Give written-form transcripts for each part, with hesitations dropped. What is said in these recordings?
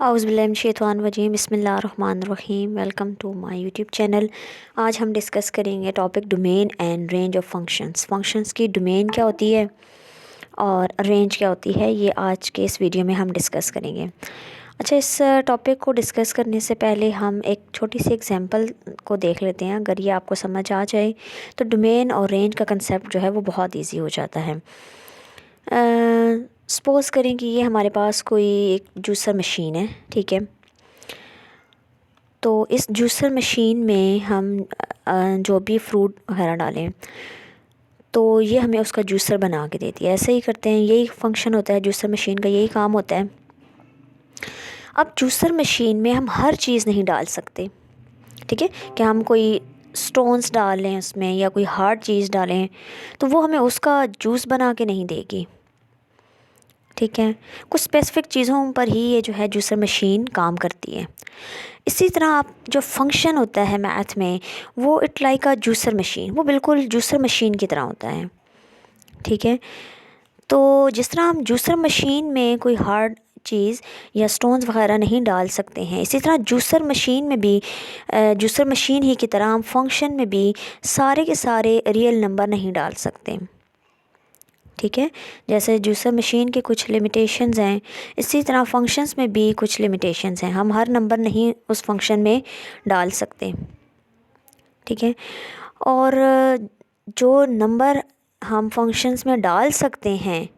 औज़ुबिल्लाहिमिनश्शैतानिर्रजीम बिस्मिल्लाहिर्रहमानिर्रहीम। Welcome to my YouTube channel. आज हम डिस्कस करेंगे topic domain and range of functions. Functions की डोमेन क्या होती है और रेंज क्या होती है, ये आज के इस वीडियो में हम डिस्कस करेंगे। अच्छा, इस टॉपिक को डिस्कस करने से पहले हम एक छोटी सी एग्जांपल को देख लेते हैं। अगर ये आपको समझ आ जाए तो डोमेन और रेंज का कंसेप्ट जो है वो बहुत ईजी हो जाता है। सपोज़ करें कि ये हमारे पास कोई एक जूसर मशीन है, ठीक है। तो इस जूसर मशीन में हम जो भी फ्रूट वगैरह डालें तो ये हमें उसका जूसर बना के देती है। ऐसे ही करते हैं, यही फंक्शन होता है जूसर मशीन का, यही काम होता है। अब जूसर मशीन में हम हर चीज़ नहीं डाल सकते, ठीक है। कि हम कोई स्टोन्स डाल लें उसमें या कोई हार्ड चीज़ डालें तो वो हमें उसका जूस बना के नहीं देगी, ठीक है। कुछ स्पेसिफ़िक चीज़ों पर ही ये जो है जूसर मशीन काम करती है। इसी तरह आप जो फंक्शन होता है मैथ में, वो it like a juicer machine, वो बिल्कुल जूसर मशीन की तरह होता है, ठीक है। तो जिस तरह हम जूसर मशीन में कोई हार्ड चीज़ या स्टोन्स वगैरह नहीं डाल सकते हैं, इसी तरह जूसर मशीन में भी जूसर मशीन ही की तरह हम फंक्शन में भी सारे के सारे रियल नंबर नहीं डाल सकते, ठीक है। जैसे जूसर मशीन के कुछ लिमिटेशंस हैं, इसी तरह फंक्शंस में भी कुछ लिमिटेशंस हैं। हम हर नंबर नहीं उस फंक्शन में डाल सकते, ठीक है। और जो नंबर हम फंक्शंस में डाल सकते हैं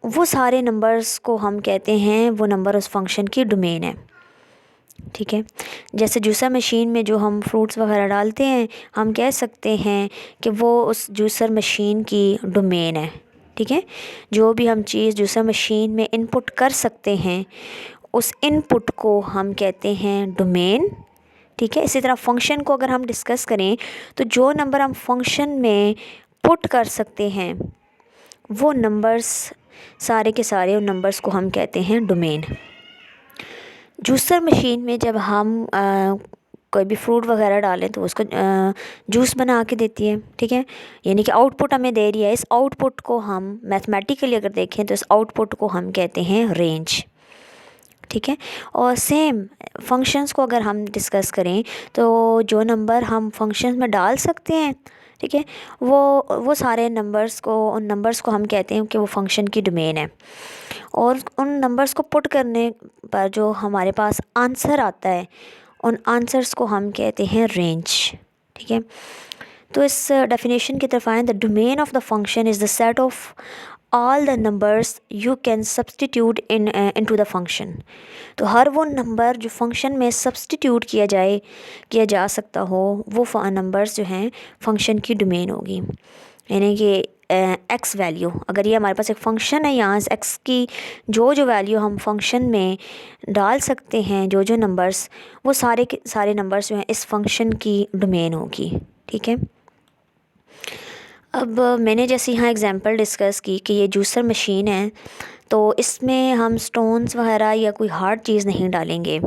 वो सारे नंबर्स को हम कहते हैं वो नंबर उस फंक्शन की डोमेन है, ठीक है। जैसे जूसर मशीन में जो हम फ्रूट्स वगैरह डालते हैं, हम कह सकते हैं कि वो उस जूसर मशीन की डोमेन है, ठीक है। जो भी हम चीज़ जूसर मशीन में इनपुट कर सकते हैं उस इनपुट को हम कहते हैं डोमेन, ठीक है। इसी तरह फंक्शन को अगर हम डिस्कस करें तो जो नंबर हम फंक्शन में पुट कर सकते हैं वो नंबर्स, सारे के सारे उन नंबर्स को हम कहते हैं डोमेन। जूसर मशीन में जब हम कोई भी फ्रूट वगैरह डालें तो उसको जूस बना के देती है, ठीक है। यानी कि आउटपुट हमें दे रही है। इस आउटपुट को हम मैथमेटिकली अगर देखें तो इस आउटपुट को हम कहते हैं रेंज, ठीक है। और सेम फंक्शंस को अगर हम डिस्कस करें तो जो नंबर हम फंक्शंस में डाल सकते हैं, ठीक है, वो सारे नंबर्स को, उन नंबर्स को हम कहते हैं कि वो फंक्शन की डोमेन है। और उन नंबर्स को पुट करने पर जो हमारे पास आंसर आता है उन आंसर्स को हम कहते हैं रेंज, ठीक है। तो इस डेफिनेशन की तरफ आएँ, the domain of the function is the set of all the numbers you can substitute into the function. तो हर वो नंबर जो फंक्शन में सब्सटीट्यूट किया जा सकता हो, वो नंबर्स जो हैं फंक्शन की डोमेन होगी। यानी कि एक्स वैल्यू, अगर ये हमारे पास एक फ़ंक्शन है, यहाँ से एक्स की जो वैल्यू हम फंक्शन में डाल सकते हैं, जो नंबर्स, वो सारे के सारे नंबर्स जो हैं इस फंक्शन की डोमेन होगी, ठीक है। अब मैंने जैसे यहाँ एग्जांपल डिस्कस की कि ये जूसर मशीन है, तो इसमें हम स्टोन्स वगैरह या कोई हार्ड चीज़ नहीं डालेंगे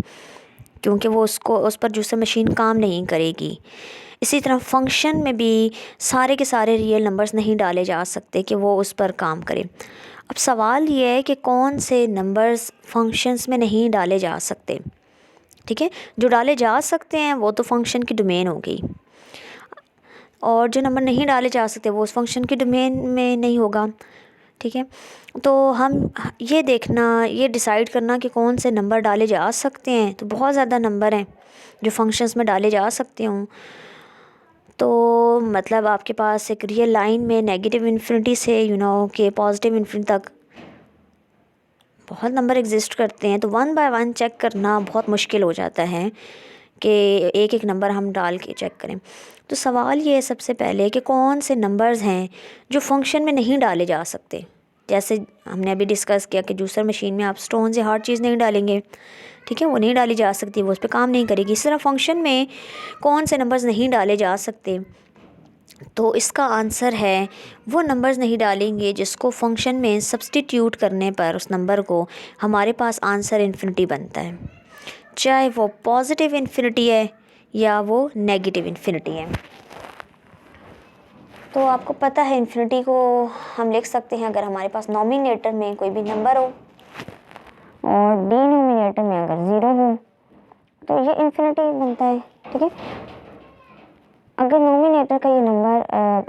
क्योंकि वो उस पर जूसर मशीन काम नहीं करेगी। इसी तरह फंक्शन में भी सारे के सारे रियल नंबर्स नहीं डाले जा सकते कि वो उस पर काम करे। अब सवाल ये है कि कौन से नंबर्स फंक्शंस में नहीं डाले जा सकते, ठीक है। जो डाले जा सकते हैं वो तो फंक्शन की डोमेन हो गई, और जो नंबर नहीं डाले जा सकते वो उस फंक्शन की डोमेन में नहीं होगा, ठीक है। तो हम ये देखना, ये डिसाइड करना कि कौन से नंबर डाले जा सकते हैं, तो बहुत ज़्यादा नंबर हैं जो फंक्शंस में डाले जा सकते हों। तो मतलब आपके पास एक रियल लाइन में नेगेटिव इन्फिनिटी से कि पॉजिटिव इन्फिनिटी तक बहुत नंबर एग्जिस्ट करते हैं। तो वन बाय वन चेक करना बहुत मुश्किल हो जाता है कि एक एक नंबर हम डाल के चेक करें। तो सवाल ये है सबसे पहले कि कौन से नंबर्स हैं जो फंक्शन में नहीं डाले जा सकते। जैसे हमने अभी डिस्कस किया कि जूसर मशीन में आप स्टोन से हार्ड चीज़ नहीं डालेंगे, ठीक है, वो नहीं डाली जा सकती, वो उस पर काम नहीं करेगी। इस तरह फंक्शन में कौन से नंबर्स नहीं डाले जा सकते, तो इसका आंसर है वो नंबर्स नहीं डालेंगे जिसको फंक्शन में सब्सटीट्यूट करने पर उस नंबर को हमारे पास आंसर इन्फिनिटी बनता है, चाहे वो पॉजिटिव इन्फिनिटी है या वो नेगेटिव इन्फिनिटी है। तो आपको पता है इन्फिनिटी को हम लिख सकते हैं अगर हमारे पास नॉमिनेटर में कोई भी नंबर हो और डिनोमिनेटर तो ये इन्फिनिटी बनता है, ठीक है। अगर नोमिनेटर का ये नंबर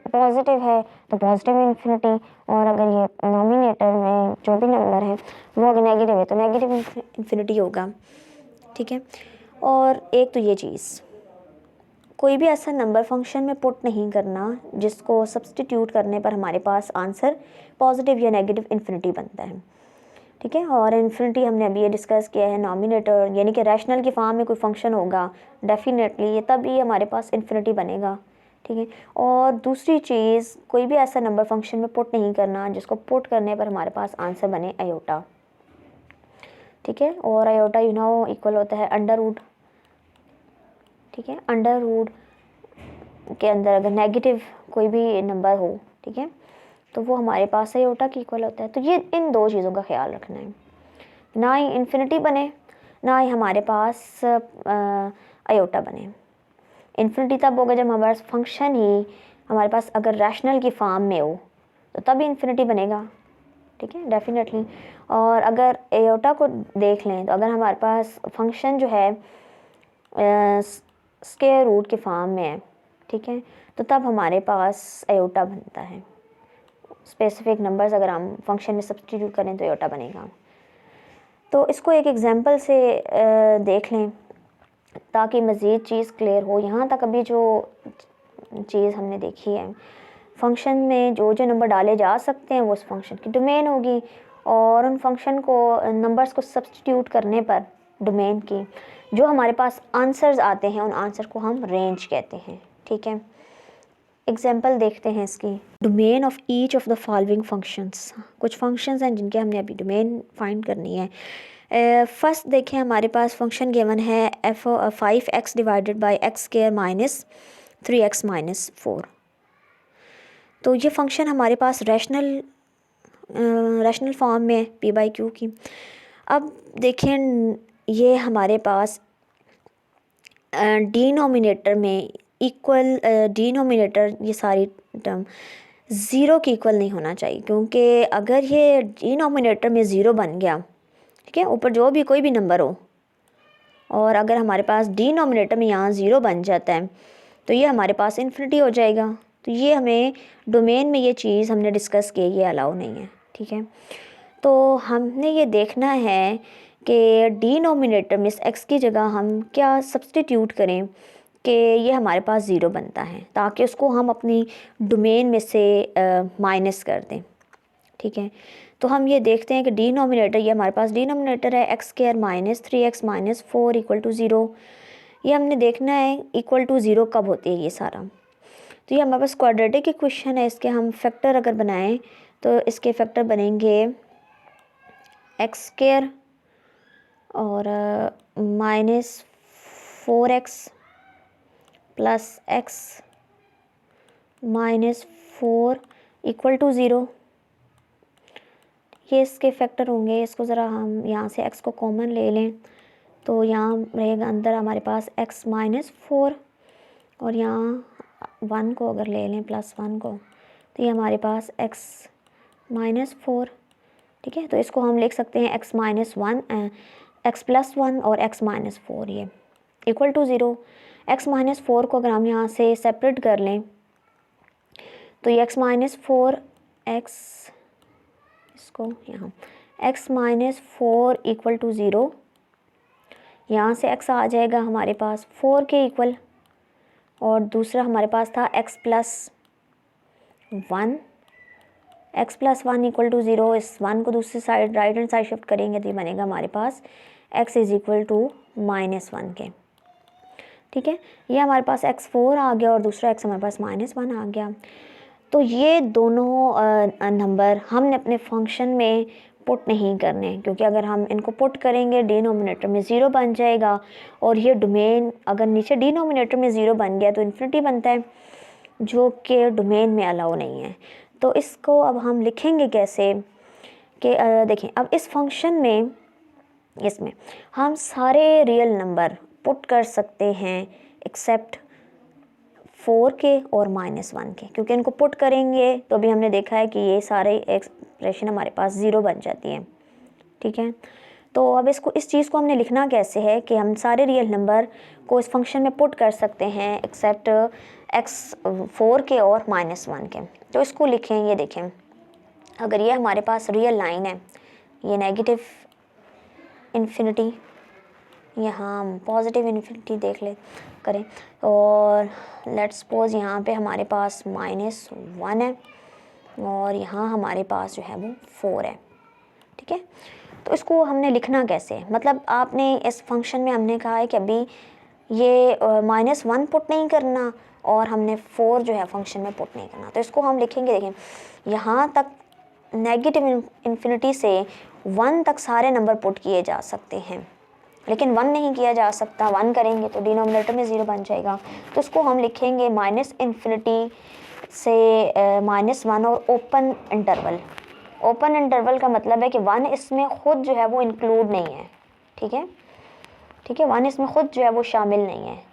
पॉजिटिव है तो पॉजिटिव इन्फिनिटी, और अगर ये नोमिनेटर में जो भी नंबर है वो अगर नेगेटिव है तो नेगेटिव इन्फिनिटी होगा, ठीक है। और एक तो ये चीज़, कोई भी ऐसा नंबर फंक्शन में पुट नहीं करना जिसको सब्सटीट्यूट करने पर हमारे पास आंसर पॉजिटिव या नेगेटिव इन्फिनिटी बनता है, ठीक है। और इन्फिनिटी हमने अभी ये डिस्कस किया है, नॉमिनेटर यानी कि रैशनल की फॉर्म में कोई फंक्शन होगा डेफिनेटली ये तभी हमारे पास इन्फिनिटी बनेगा, ठीक है। और दूसरी चीज़, कोई भी ऐसा नंबर फंक्शन में पुट नहीं करना जिसको पुट करने पर हमारे पास आंसर बने आयोटा, ठीक है। और आयोटा यू नो इक्वल होता है अंडर रूट, ठीक है। अंडर रूट के अंदर अगर नेगेटिव कोई भी नंबर हो, ठीक है, तो वो हमारे पास आयोटा की इक्वल होता है। तो ये इन दो चीज़ों का ख्याल रखना है, ना ही इन्फिनिटी बने ना ही हमारे पास आयोटा बने। इन्फिनिटी तब होगा जब हमारे पास फंक्शन ही हमारे पास अगर रैशनल की फॉर्म में हो तो तब इन्फिनिटी बनेगा, ठीक है, डेफिनेटली। और अगर आयोटा को देख लें तो अगर हमारे पास फंक्शन जो है स्क्वायर रूट के फॉर्म में है, ठीक है, तो तब हमारे पास आयोटा बनता है। स्पेसिफिक नंबर्स अगर हम फंक्शन में सब्स्टिट्यूट करें तो आयोटा बनेगा। तो इसको एक एग्जांपल से देख लें ताकि मज़ीद चीज़ क्लियर हो। यहाँ तक अभी जो चीज़ हमने देखी है, फंक्शन में जो जो नंबर डाले जा सकते हैं वो उस फंक्शन की डोमेन होगी, और उन फंक्शन को नंबर्स को सब्स्टिट्यूट करने पर डोमेन की जो हमारे पास आंसर्स आते हैं उन आंसर को हम रेंज कहते हैं, ठीक है। एग्जाम्पल देखते हैं इसकी। Domain of each of the following functions, कुछ फंक्शंस हैं जिनके हमने अभी डोमेन फाइंड करनी है। फर्स्ट देखें, हमारे पास फंक्शन गिवन है f(5x) divided by x square minus 3x minus 4। तो ये फंक्शन हमारे पास रैशनल फॉर्म में p/q की। अब देखें ये हमारे पास डिनोमिनेटर में इक्वल, डिनोमिनेटर ये सारी टर्म ज़ीरो की इक्वल नहीं होना चाहिए, क्योंकि अगर ये डिनोमिनेटर में ज़ीरो बन गया, ठीक है, ऊपर जो भी कोई भी नंबर हो, और अगर हमारे पास डिनोमिनेटर में यहाँ ज़ीरो बन जाता है तो ये हमारे पास इन्फिनिटी हो जाएगा। तो ये हमें डोमेन में ये चीज़ हमने डिस्कस की, ये अलाउ नहीं है, ठीक है। तो हमने ये देखना है कि डिनोमिनेटर में इस x की जगह हम क्या सब्स्टिट्यूट करें कि ये हमारे पास ज़ीरो बनता है, ताकि उसको हम अपनी डोमेन में से माइनस कर दें, ठीक है। तो हम ये देखते हैं कि डिनोमिनेटर, ये हमारे पास डिनोमिनेटर है x square minus 3x minus 4 equal to zero. ये हमने देखना है इक्वल टू ज़ीरो कब होती है ये सारा। तो ये हमारे पास क्वाड्रेटिक इक्वेशन है, इसके हम फैक्टर अगर बनाएं तो इसके फैक्टर बनेंगे x स्क्वायर और minus 4x plus x minus 4 equal to zero. ये इसके फैक्टर होंगे। इसको ज़रा हम यहाँ से x को कॉमन ले लें तो यहाँ रहेगा अंदर हमारे पास x माइनस 4, और यहाँ 1 को अगर ले लें प्लस 1 को तो ये हमारे पास x माइनस 4, ठीक है। तो इसको हम लिख सकते हैं x माइनस 1, x प्लस 1 और x माइनस 4 ये equal to zero. x minus 4 को अगर हम यहाँ से सेपरेट कर लें तो ये x माइनस 4 x, इसको यहाँ x minus 4 equal to zero, यहाँ से x आ जाएगा हमारे पास 4 के इक्वल, और दूसरा हमारे पास था x plus 1, x plus 1 equal to zero. इस 1 को दूसरी side right hand side shift करेंगे तो ये बनेगा हमारे पास x is equal to minus 1 के, ठीक है। ये हमारे पास x4 आ गया और दूसरा x हमारे पास माइनस 1 आ गया। तो ये दोनों नंबर हमने अपने फंक्शन में पुट नहीं करने, क्योंकि अगर हम इनको पुट करेंगे डिनोमिनेटर में ज़ीरो बन जाएगा, और ये डोमेन अगर नीचे डिनोमिनेटर में ज़ीरो बन गया तो इन्फिनिटी बनता है, जो कि डोमेन में अलाउ नहीं है। तो इसको अब हम लिखेंगे कैसे कि देखें, अब इस फंक्शन में इसमें हम सारे रियल नंबर पुट कर सकते हैं एक्सेप्ट 4 के और माइनस 1 के, क्योंकि इनको पुट करेंगे तो अभी हमने देखा है कि ये सारे एक्सप्रेशन हमारे पास ज़ीरो बन जाती है, ठीक है। तो अब इस चीज़ को हमने लिखना कैसे है कि हम सारे रियल नंबर को इस फंक्शन में पुट कर सकते हैं एक्सेप्ट x4 के और -1 के। तो इसको लिखें, ये देखें, अगर ये हमारे पास रियल लाइन है, ये नेगेटिव इन्फिनिटी, यहाँ पॉजिटिव इन्फिनिटी देख ले करें, और लेट्स सपोज यहाँ पे हमारे पास -1 है और यहाँ हमारे पास जो है वो 4 है, ठीक है। तो इसको हमने लिखना कैसे, मतलब आपने इस फंक्शन में हमने कहा है कि अभी ये -1 पुट नहीं करना और हमने 4 जो है फंक्शन में पुट नहीं करना। तो इसको हम लिखेंगे, देखें यहाँ तक नेगेटिव इन्फिनिटी से 1 तक सारे नंबर पुट किए जा सकते हैं, लेकिन 1 नहीं किया जा सकता। 1 करेंगे तो डिनोमिनेटर में 0 बन जाएगा। तो इसको हम लिखेंगे -इन्फिनिटी से -1 और ओपन इंटरवल। ओपन इंटरवल का मतलब है कि 1 इसमें ख़ुद जो है वो इंक्लूड नहीं है, ठीक है, ठीक है, 1 इसमें ख़ुद जो है वो शामिल नहीं है।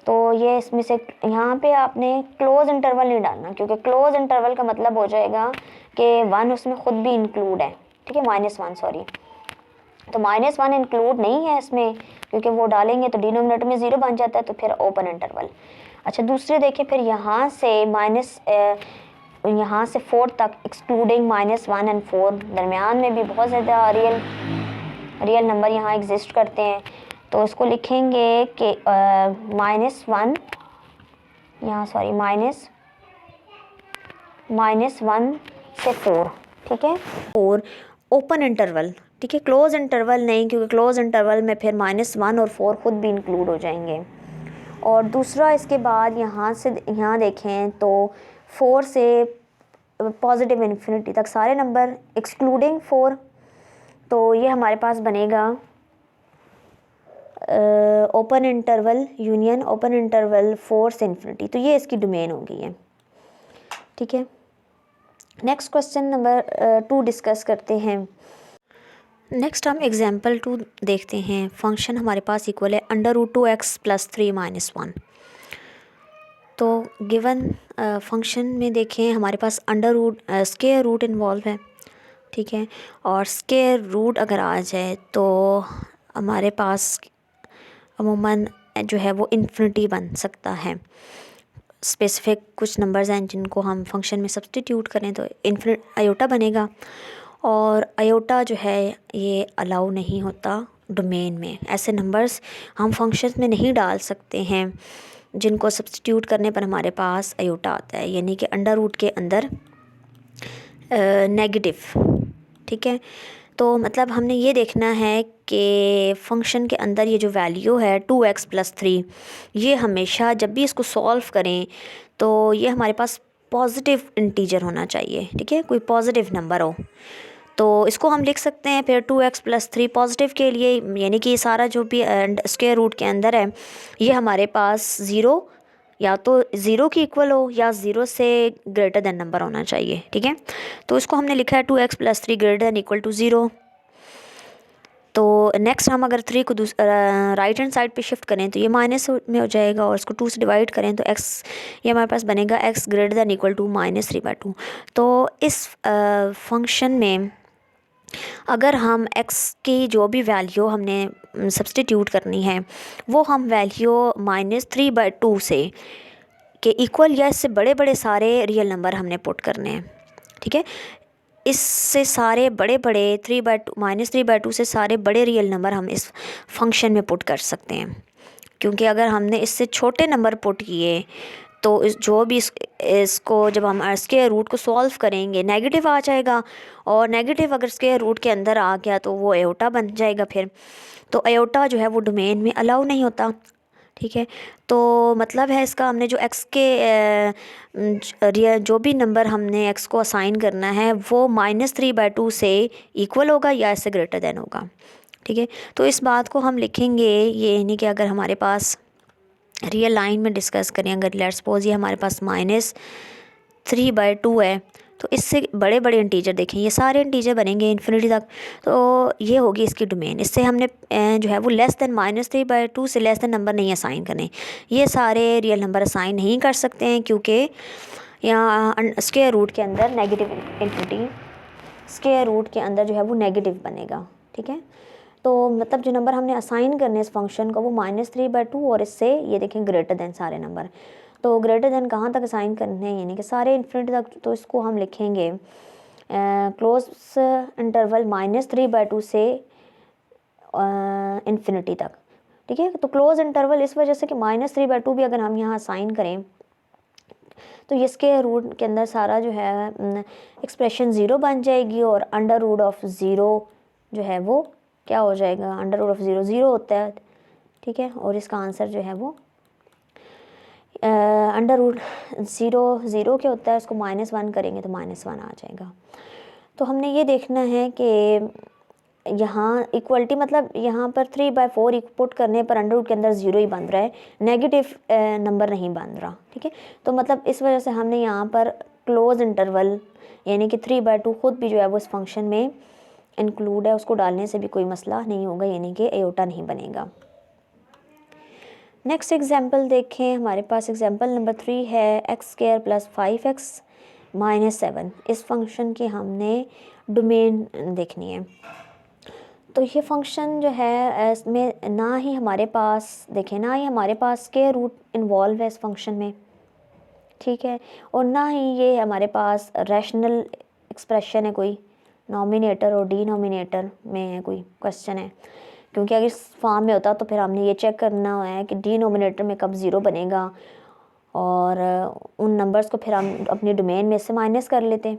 तो ये इसमें से यहाँ पे आपने क्लोज इंटरवल नहीं डालना, क्योंकि क्लोज इंटरवल का मतलब हो जाएगा कि 1 उसमें ख़ुद भी इंक्लूड है, ठीक है, -1 सॉरी। तो -1 इंक्लूड नहीं है इसमें, क्योंकि वो डालेंगे तो डिनोमिनेटर में 0 बन जाता है, तो फिर ओपन इंटरवल। अच्छा, दूसरे देखें, फिर यहाँ से 4 तक एक्सक्लूडिंग -1 और 4, दरमियान में भी बहुत ज़्यादा रियल नंबर यहाँ एग्जिस्ट करते हैं। तो इसको लिखेंगे कि -1 यहाँ सॉरी -1 से 4, ठीक है, और ओपन इंटरवल, ठीक है, क्लोज इंटरवल नहीं, क्योंकि क्लोज इंटरवल में फिर -1 और 4 खुद भी इंक्लूड हो जाएंगे। और दूसरा इसके बाद यहाँ देखें तो 4 से पॉजिटिव इन्फिनिटी तक सारे नंबर एक्सक्लूडिंग 4, तो ये हमारे पास बनेगा open interval union open interval 4 से इन्फिनिटी। तो ये इसकी डोमेन हो गई है, ठीक है। नेक्स्ट क्वेश्चन नंबर 2 डिस्कस करते हैं। नेक्स्ट हम एग्जांपल 2 देखते हैं। फंक्शन हमारे पास इक्वल है √2x + 3 - 1। तो गिवन फंक्शन में देखें हमारे पास स्क्वायर रूट इन्वॉल्व है, ठीक है, और स्क्वायर रूट अगर आ जाए तो हमारे पास अमूमन जो है वो इन्फिनिटी बन सकता है। स्पेसिफिक कुछ नंबर्स हैं जिनको हम फंक्शन में सब्स्टिट्यूट करें तो आयोटा बनेगा, और आयोटा जो है ये अलाउ नहीं होता डोमेन में। ऐसे नंबर्स हम फंक्शंस में नहीं डाल सकते हैं जिनको सब्स्टिट्यूट करने पर हमारे पास आयोटा आता है, यानी कि अंडर रूट के अंदर नेगेटिव, ठीक है। तो मतलब हमने ये देखना है कि फंक्शन के अंदर ये जो वैल्यू है 2x + 3, ये हमेशा जब भी इसको सॉल्व करें तो ये हमारे पास पॉजिटिव इंटीजर होना चाहिए, ठीक है, कोई पॉजिटिव नंबर हो। तो इसको हम लिख सकते हैं फिर 2x + 3 पॉजिटिव के लिए, यानी कि सारा जो भी स्क्वायर रूट के अंदर है ये हमारे पास 0 या तो 0 की इक्वल हो या 0 से ग्रेटर देन नंबर होना चाहिए, ठीक है। तो इसको हमने लिखा है 2x + 3 > 0। तो नेक्स्ट हम अगर 3 को राइट हैंड साइड पे शिफ्ट करें तो ये माइनस में हो जाएगा, और इसको 2 से डिवाइड करें तो x ये हमारे पास बनेगा x > -3/2। तो इस फंक्शन में अगर हम x की जो भी वैल्यू हमने सब्स्टिट्यूट करनी है वो हम वैल्यू -3/2 से के इक्वल या इससे बड़े बड़े सारे रियल नंबर हमने पुट करने हैं, ठीक है। इससे सारे बड़े -3/2 से सारे बड़े रियल नंबर हम इस फंक्शन में पुट कर सकते हैं, क्योंकि अगर हमने इससे छोटे नंबर पुट किए तो इसको जब हम स्क्वायर रूट को सॉल्व करेंगे नेगेटिव आ जाएगा, और नेगेटिव अगर स्क्वायर रूट के अंदर आ गया तो वो आयोटा बन जाएगा फिर। तो आयोटा जो है वो डोमेन में अलाउ नहीं होता, ठीक है। तो मतलब है इसका हमने जो x के जो भी नंबर हमने x को असाइन करना है वो -3/2 से इक्वल होगा या इससे ग्रेटर देन होगा, ठीक है। तो इस बात को हम लिखेंगे, ये यानी कि अगर हमारे पास रियल लाइन में डिस्कस करें, अगर लेट्स सपोज ये हमारे पास -3/2 है, तो इससे बड़े बड़े इंटीजर देखें, ये सारे इंटीजर बनेंगे इन्फिनिटी तक, तो ये होगी इसकी डोमेन। इससे हमने जो है वो लेस देन -3/2 से लेस देन नंबर नहीं असाइन करने, ये सारे रियल नंबर असाइन नहीं कर सकते हैं, क्योंकि यहाँ स्क्वायर रूट के अंदर नेगेटिव इन्फिनिटी, स्क्वायर रूट के अंदर जो है वो नेगेटिव बनेगा, ठीक है। तो मतलब जो नंबर हमने असाइन करने इस फंक्शन को वो -3/2 और इससे ये देखें ग्रेटर देन सारे नंबर। तो ग्रेटर देन कहाँ तक असाइन करने हैं, यानी कि सारे इन्फिनिटी तक। तो इसको हम लिखेंगे क्लोज इंटरवल -3/2 से इन्फिनिटी तक, ठीक है। तो क्लोज इंटरवल इस वजह से कि -3/2 भी अगर हम यहाँ असाइन करें तो इसके रूट के अंदर सारा जो है एक्सप्रेशन ज़ीरो बन जाएगी और अंडर रूट ऑफ ज़ीरो जो है वो क्या हो जाएगा, under root of zero zero होता है, ठीक है। और इसका आंसर जो है वो अंडर रूट ज़ीरो क्या होता है, उसको -1 करेंगे तो -1 आ जाएगा। तो हमने ये देखना है कि यहाँ इक्वलिटी मतलब यहाँ पर 3/4 पुट करने पर अंडर रूट के अंदर ज़ीरो ही बन रहा है, नेगेटिव नंबर नहीं बन रहा, ठीक है। तो मतलब इस वजह से हमने यहाँ पर क्लोज इंटरवल यानी कि 3/2 खुद भी जो है वो इस फंक्शन में इंक्लूड है, उसको डालने से भी कोई मसला नहीं होगा, यानी कि एयोटा नहीं बनेगा। नेक्स्ट एग्जाम्पल देखें, हमारे पास एग्जाम्पल नंबर 3 है x² + 5x - 7। इस फंक्शन की हमने डोमेन देखनी है। तो ये फंक्शन जो है इसमें ना ही हमारे पास देखें, ना ही हमारे पास स्क्वायर रूट इन्वॉल्व है इस फंक्शन में, ठीक है, और ना ही ये हमारे पास रैशनल एक्सप्रेशन है, कोई नॉमिनेटर और डिनोमिनेटर में है कोई क्वेश्चन है। क्योंकि अगर इस फॉर्म में होता तो फिर हमने ये चेक करना है कि डिनोमिनेटर में कब ज़ीरो बनेगा और उन नंबर्स को फिर हम अपनी डोमेन में से माइनस कर लेते,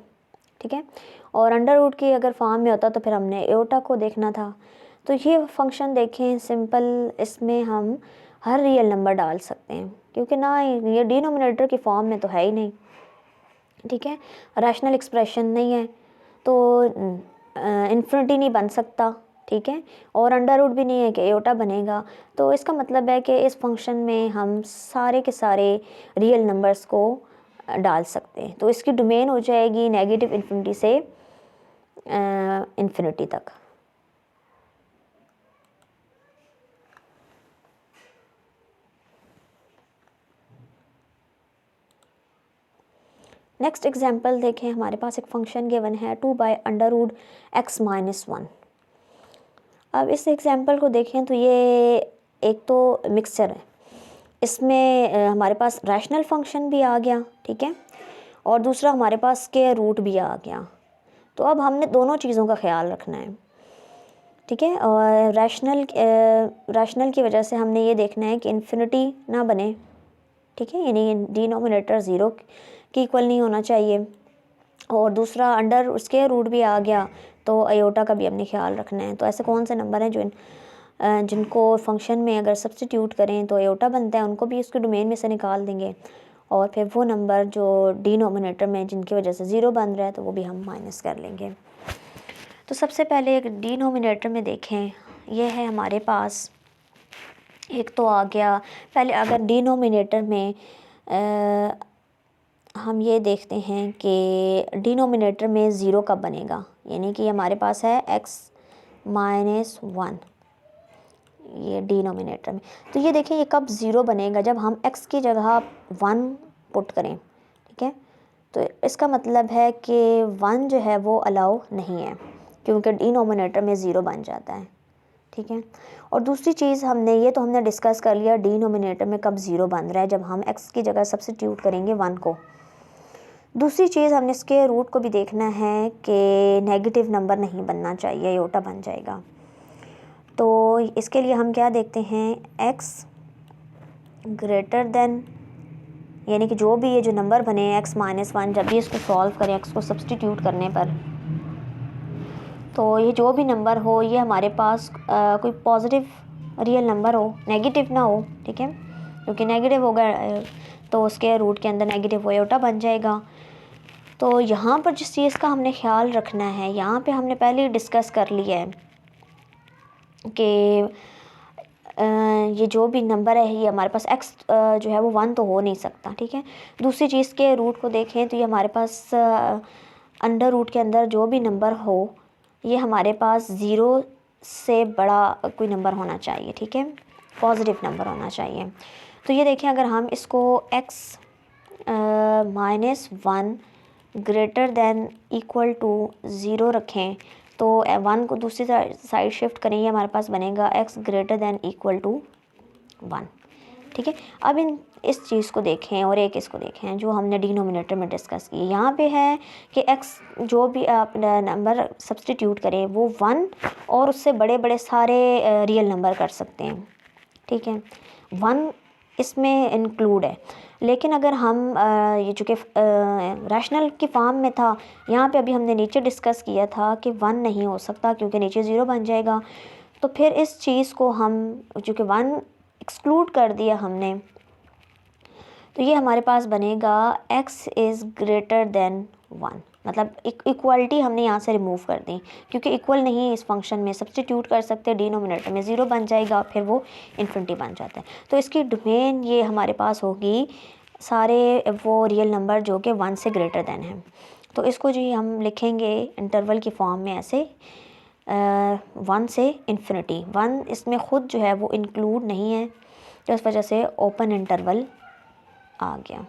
ठीक है। और अंडर रूट की अगर फॉर्म में होता तो फिर हमने एयोटा को देखना था। तो ये फंक्शन देखें सिंपल, इसमें हम हर रियल नंबर डाल सकते हैं क्योंकि ना ये डिनोमिनेटर की फॉर्म में तो है ही नहीं, ठीक है, रैशनल एक्सप्रेशन नहीं है, तो इन्फिनिटी नहीं बन सकता, ठीक है, और अंडर रूट भी नहीं है कि एयोटा बनेगा। तो इसका मतलब है कि इस फंक्शन में हम सारे के सारे रियल नंबर्स को डाल सकते हैं। तो इसकी डोमेन हो जाएगी नेगेटिव इन्फिनिटी से इन्फिनिटी तक। नेक्स्ट एग्जांपल देखें, हमारे पास एक फंक्शन गिवन है 2/√x - 1। अब इस एग्जांपल को देखें तो ये एक तो मिक्सचर है, इसमें हमारे पास रैशनल फंक्शन भी आ गया, ठीक है, और दूसरा हमारे पास स्क्वायर रूट भी आ गया। तो अब हमने दोनों चीज़ों का ख्याल रखना है, ठीक है। और रैशनल की वजह से हमने ये देखना है कि इन्फिनिटी ना बने, ठीक है, यानी डिनोमिनेटर ज़ीरो की इक्वल नहीं होना चाहिए। और दूसरा अंडर स्क्वायर रूट भी आ गया तो अयोटा का भी हमने ख्याल रखना है। तो ऐसे कौन से नंबर हैं जिनको फंक्शन में अगर सब्स्टिट्यूट करें तो अयोटा बनता है, उनको भी उसके डोमेन में से निकाल देंगे। और फिर वो नंबर जो डिनोमिनेटर में जिनकी वजह से ज़ीरो बन रहा है तो वो भी हम माइनस कर लेंगे। तो सबसे पहले एक डिनोमिनेटर में देखें, ये है हमारे पास एक तो आ गया। पहले अगर डिनोमिनेटर में हम ये देखते हैं कि डिनोमिनेटर में ज़ीरो कब बनेगा, यानी कि हमारे पास है x - 1 ये डिनोमिनेटर में। तो ये देखें ये कब ज़ीरो बनेगा, जब हम x की जगह 1 पुट करें, ठीक है। तो इसका मतलब है कि 1 जो है वो अलाउ नहीं है क्योंकि डिनोमिनेटर में ज़ीरो बन जाता है, ठीक है। और दूसरी चीज़ हमने डिस्कस कर लिया डिनोमिनेटर में कब ज़ीरो बन रहा है, जब हम x की जगह सब्स्टिट्यूट करेंगे 1 को। दूसरी चीज़ हमने इसके रूट को भी देखना है कि नेगेटिव नंबर नहीं बनना चाहिए, अयोटा बन जाएगा। तो इसके लिए हम क्या देखते हैं, x ग्रेटर देन, यानी कि जो भी ये जो नंबर बने x - 1, जब भी इसको सॉल्व करें x को सब्स्टिट्यूट करने पर, तो ये जो भी नंबर हो ये हमारे पास कोई पॉजिटिव रियल नंबर हो, नेगेटिव ना हो, ठीक है, क्योंकि नेगेटिव होगा तो उसके रूट के अंदर नेगेटिव हो अयोटा बन जाएगा। तो यहाँ पर जिस चीज़ का हमने ख्याल रखना है, यहाँ पे हमने पहले ही डिस्कस कर लिया है कि ये जो भी नंबर है ये हमारे पास x जो है वो 1 तो हो नहीं सकता, ठीक है। दूसरी चीज़ के रूट को देखें तो ये हमारे पास अंडर रूट के अंदर जो भी नंबर हो ये हमारे पास ज़ीरो से बड़ा कोई नंबर होना चाहिए, ठीक है, पॉजिटिव नंबर होना चाहिए। तो ये देखें अगर हम इसको x - 1 greater than equal to zero रखें तो 1 को दूसरी साइड शिफ्ट करेंगे, हमारे पास बनेगा x greater than equal to 1। ठीक है, अब इस चीज़ को देखें और एक इसको देखें जो हमने डिनोमिनेटर में डिस्कस की। यहाँ पे है कि x जो भी आप नंबर सब्सटीट्यूट करें वो 1 और उससे बड़े बड़े सारे रियल नंबर कर सकते हैं। ठीक है, 1 इसमें इंक्लूड है। लेकिन अगर हम ये चूँकि रैशनल की फॉर्म में था, यहाँ पे अभी हमने नीचे डिस्कस किया था कि 1 नहीं हो सकता क्योंकि नीचे 0 बन जाएगा। तो फिर इस चीज़ को हम चूँकि 1 एक्सक्लूड कर दिया हमने, तो ये हमारे पास बनेगा x इज़ ग्रेटर दैन 1, मतलब इक्वलिटी हमने यहाँ से रिमूव कर दी क्योंकि इक्वल नहीं इस फंक्शन में सब्सटीट्यूट कर सकते। डिनोमिनेटर में 0 बन जाएगा, फिर वो इन्फिनिटी बन जाता है। तो इसकी डोमेन ये हमारे पास होगी सारे वो रियल नंबर जो कि 1 से ग्रेटर दैन है। तो इसको जी हम लिखेंगे इंटरवल की फॉर्म में ऐसे 1 से इन्फिनिटी। 1 इसमें ख़ुद जो है वो इंक्लूड नहीं है, तो इस वजह से ओपन इंटरवल आ गया।